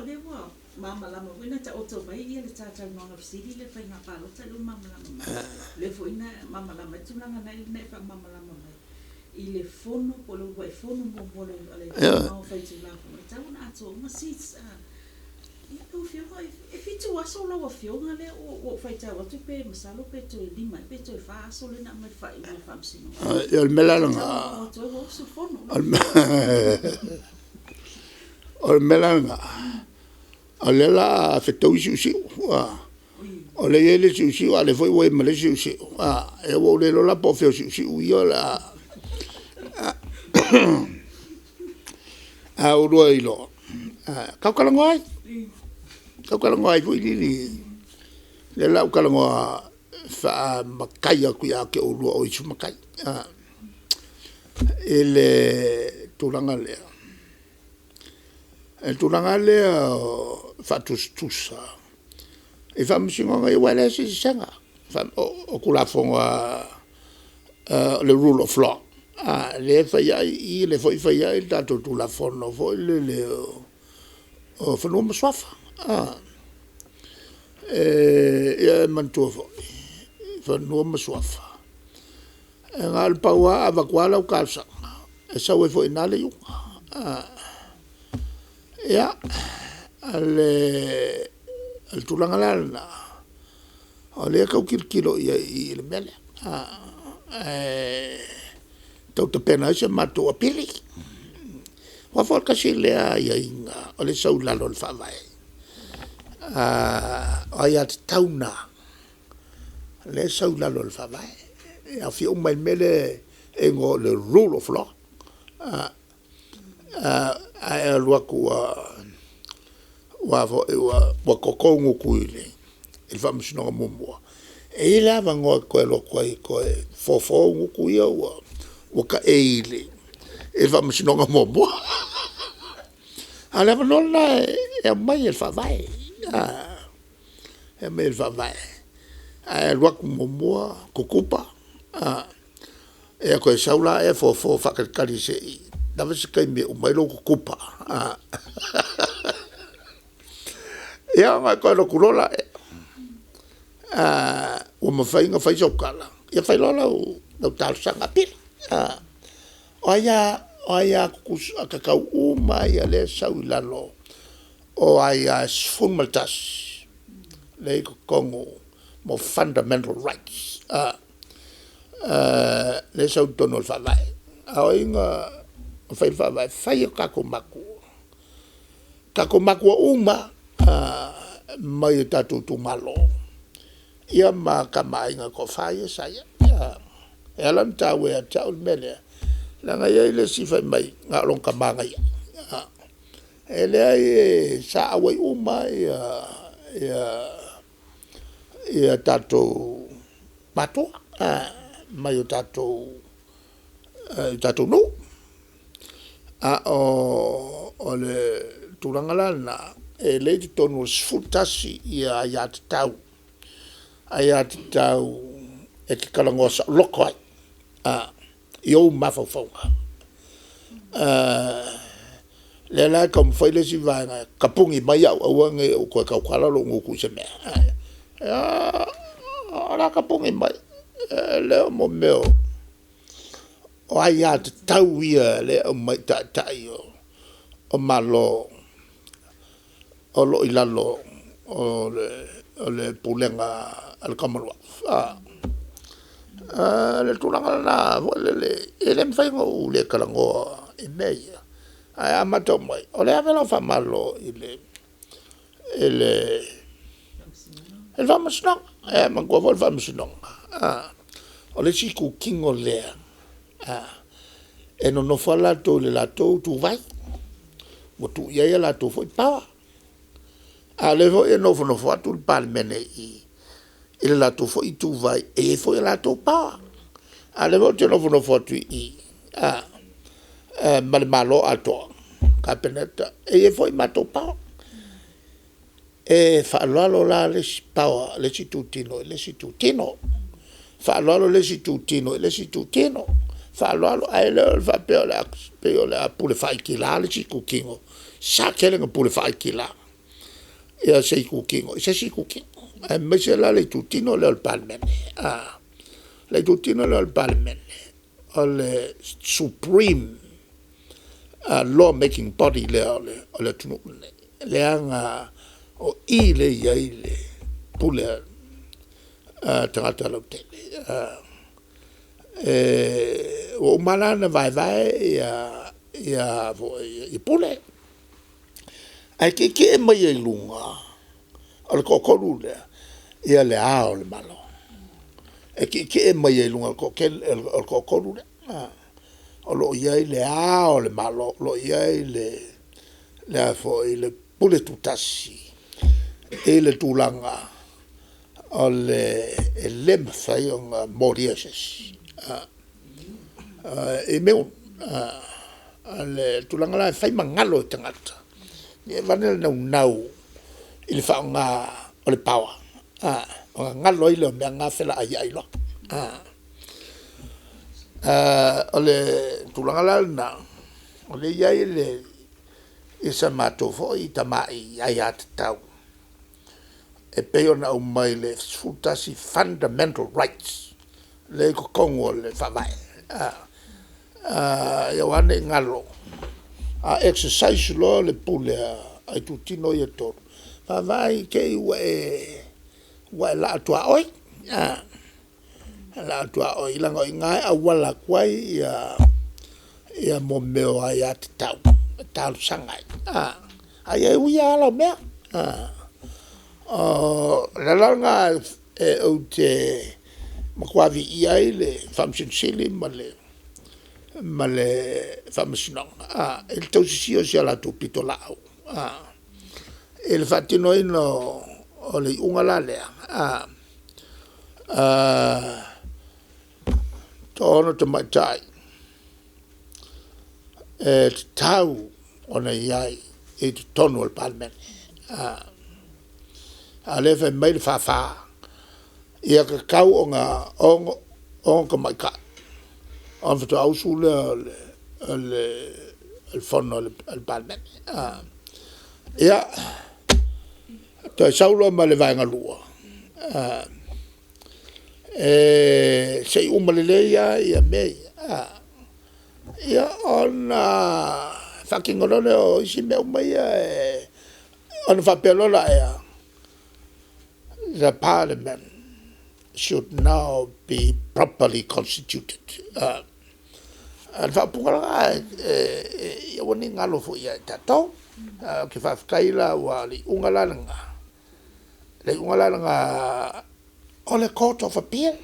le wa mama lama wina ta oto vai ia le tata nonga fisiri le whainga palo ta lu mama lama le foina mama lama tulanga na il nefa mama lama mai i le fono polo vai fono mo polo ale no fai tu la ko ta una ato ma sis ia o fio e fitu aso la wa fio ngale o fai ta wa tu pe masalo pe to di mai pe to fa aso le na mai fai mo fam sino il melanga to o su fono o melanga ale la fetou siu o le ele siu ale foi we male siu e wo le la po fio siu io la a o ro ilo ka ngoi foi li le la ka ngoi fa makai ku ya ke o ro o isu makai ele tulanga le el tulanga le fatustusa e fa msinga e wala si sanga fa o kula fonga le rule of law le fa ya i le foi fa ya il dato tu la forno foi le o fa no mswafa e manto fa no mswafa ngal pawa ava kwala o kalsa e sa we foi nale yu ya al tulanga lana ole ka kilo ia i le mele tau te pena se mato a pili wa for ka sile ia inga ole sau lalo le fawai ai tauna le sau lalo le fawai a fi o mai mele e ngo le rule of law a lua ku wa kokongo kuile il va msino mo e la va ngo ko lo ko fofo ngo ku ia wa ka eile il va msino mo ala no la e mai il fa vai e mai il fa vai a lua ku mo kukupa e ko saula e fofo fa ka kalise dava se kai me o mai lo kukupa ia nga ko lo kulola o ma fai nga fai sokala ia fai lola o tal sanga pil aya kus ka uma ia le saulalo o aya sfumultas le kongo mo fundamental rights le sau tono fa vai a inga fai vai fai ka ko maku uma mai tatu tu malo ia ma kamai nga ko fai saya e alam tawe a taul mele la nga ile si fai mai nga long kamanga ia ele ai sa awe uma ia tatu pato mai tatu no o le turangalana e le tonu sfutasi ia ayat tau e ki kalangosa lokoi yo mafafonga le la kom foi le si vanga kapungi mai au nge ko ka kwala lo ngoku se me ala kapungi mai le mo meo o ayat tau ia le o mai tai o malo o lo ilalo o le pulenga al Commonwealth le tulanga na le ele mfai ngo le kalango e meia ai amato mai o le avela fa malo ele vamos no man go vol vamos no o le siku kingo le e no fala to le la to tu vai mo tu ia la to foi pa ale vo e no fo tu pal mene il la to foi tu vai e foi la to pa ale vo te no fo tu mal malo ato capeneta e foi mato pa e fa lo la le pa le situtino fa lo le situtino fa lo ai le va per la pour le fai kila le chico kingo sa kele ngo pour le fai kila ia sei kukingo se si kukingo e mese la le tutino le parlement le tutino le parlement le supreme law making body le tunu le anga o ile ia ile pule tangata lo te o malana vai ia vo i pule ai ke mai e lunga al kokolu le ia le ao le malo e ke mai e lunga ko ke al kokolu le o lo ia le ao le malo lo ia le fo le pule tutasi e le tulanga o le lem fai on moriases e meu le tulanga la fai mangalo tangata e vanel nau il fa nga o le pawa ngalo ile me nga fela ai lo o le tulanga la na o le ia ile isa mato fo i tamai ai at tau e peo na mai le futasi fundamental rights le ko kongo le fa vai ya wane ngalo a exercise lo le pule ai tutino ye to fa vai ke wa la tua oi la tua oi la ngoi ngai a wala kwai ya mo meo ai at tau sangai ai e uia la me la langa o te makwavi ia le function sili male famsno il tosio sia la tu pitolao il fatino ino o le ungala le tono te matai tau ona iai e tono al palmen ale fe mai fa ia ka kau on ka mai ka on fa au su le fono al palmen ia to saulo ma le vai ngalua sei umaleleia ia me ia ona fucking olone o isi me mai on fa pelola the parliament should now be properly constituted al fa pungala ia woni ngalo fo ia tato ke fa kaila wa li ungala nga o le court of appeal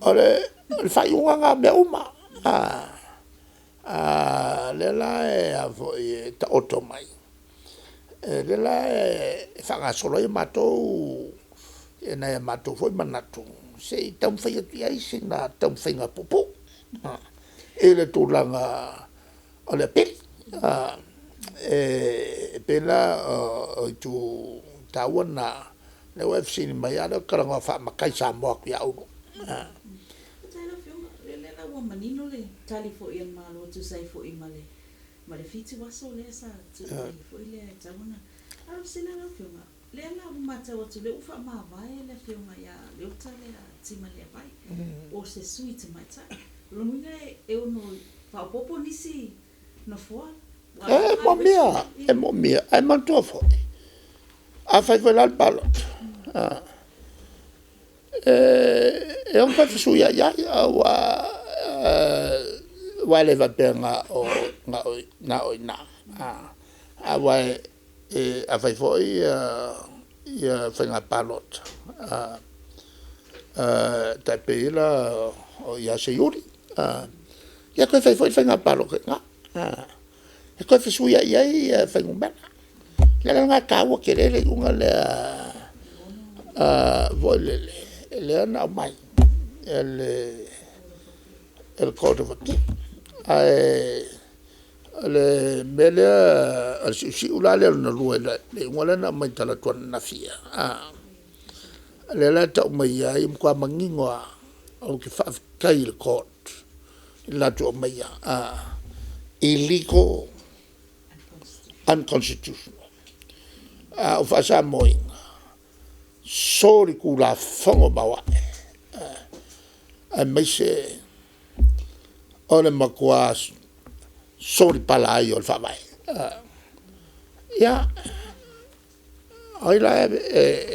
o le fa unga me uma le la avo ta otomai le la fa nga solo i mato e na mato foi manato sei tam fa ia sina tam fa nga popo e le tulanga o le pel pela o tu tawana le UFC ni mai ada karanga fa makai sa mo ya u manino le tali fo ian malo tu sai fo i male fiti waso le sa tu fo ile tauna sina la fiona le la mata o tu le ufa ma vai le fiona ya le utale ti male vai o se sweet mai ta lo mine e uno fa popo nisi no fo mo mia ai manto fo a fai quella al balot e un fa su ya wale va penga o na a wai a fai foi ia fenga palot ta pela o ia se yuri ia ko fai foi fenga palot nga e ko fisu ia fenga bana la nga ka wo kelele unga le volele le na mai el court of appeal le mele si ulale na luela le ngala na mai tala tuan na fia le la ta mai ai kwa mangingoa o ke fa kai le court la tu mai illegal unconstitutional o fasa moi sori ku la fongo bawa a mai se ole makua sori pala ai o fa mai ya oila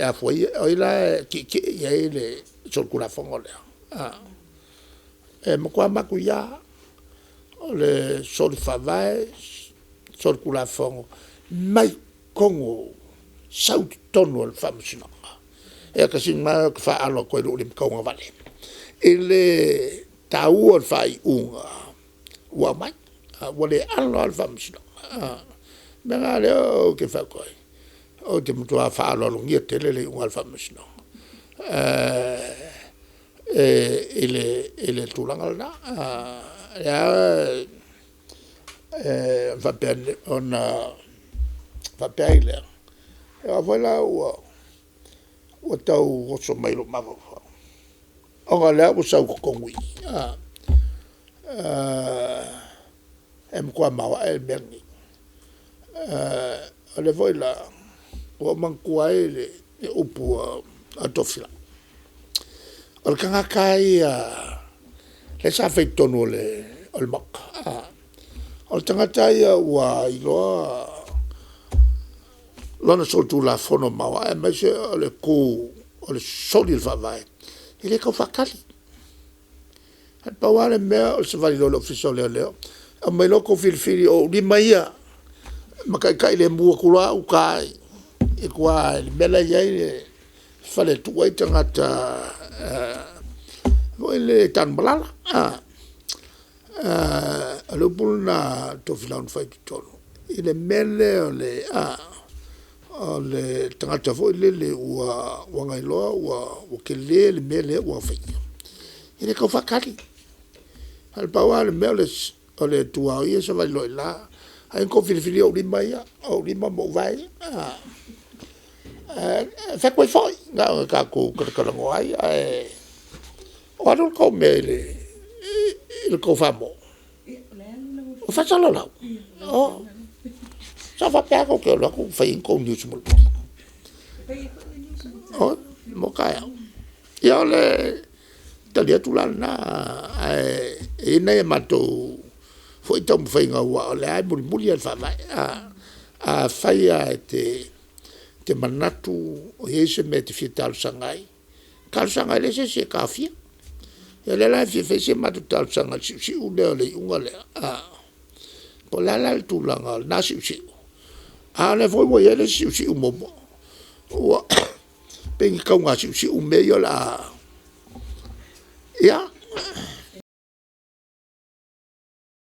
a foi oila ki ye le sol ku la fongo le makua makuya le sori fa vai sol ku la fongo mai kongo sau tono al famsino e ka sin ma fa alo ko lo lim konga vale ele tau al fai unga wa mai wale alo al famsino menga le o ke fa ko o te mutu a fa alo ngi tele le unga al famsino ele tulanga na ya va ben on va pele ya voilà o tau o so mai lo mavo o ngala o sa ko kongui em kwa mawa el berni le voilà o man kwa ele o pu a tofila o kanga kai le sa fe tono le o mak o tangata ia wa iloa lona soltu la fono mawa e mese le ko o le soli fa vai ele ko fakali at pawale me o se vali lo official le o me lo ko fil o di maia makai kai le mu ko la u kai e kwa le bela ye fale tu wai tangata o le tan blala le bulna to filan fai tolo ile mele o le le tangata foi le ua ngailoa ua ke le mele ua fai ile ka fakali al pawa le mele o le tua ia se vai loila ai ko fili o lima ia o lima mo vai fa ko foi nga ka ko ka ngoi o ado ko mele il ko famo o fa sala la o ça va pas que là qu'on fait une conduite sur le oh mon cas il y a le talia tout là na et ne mato faut tomber fait nga wa la muri al fa a faia te manatu o yese met fital sangai kal sangai le se kafia ya la fi fait se matu tal sangai si u le ungale po la tu la na si ne foi moi ele si o momo o pengi ka nga si o meio la ya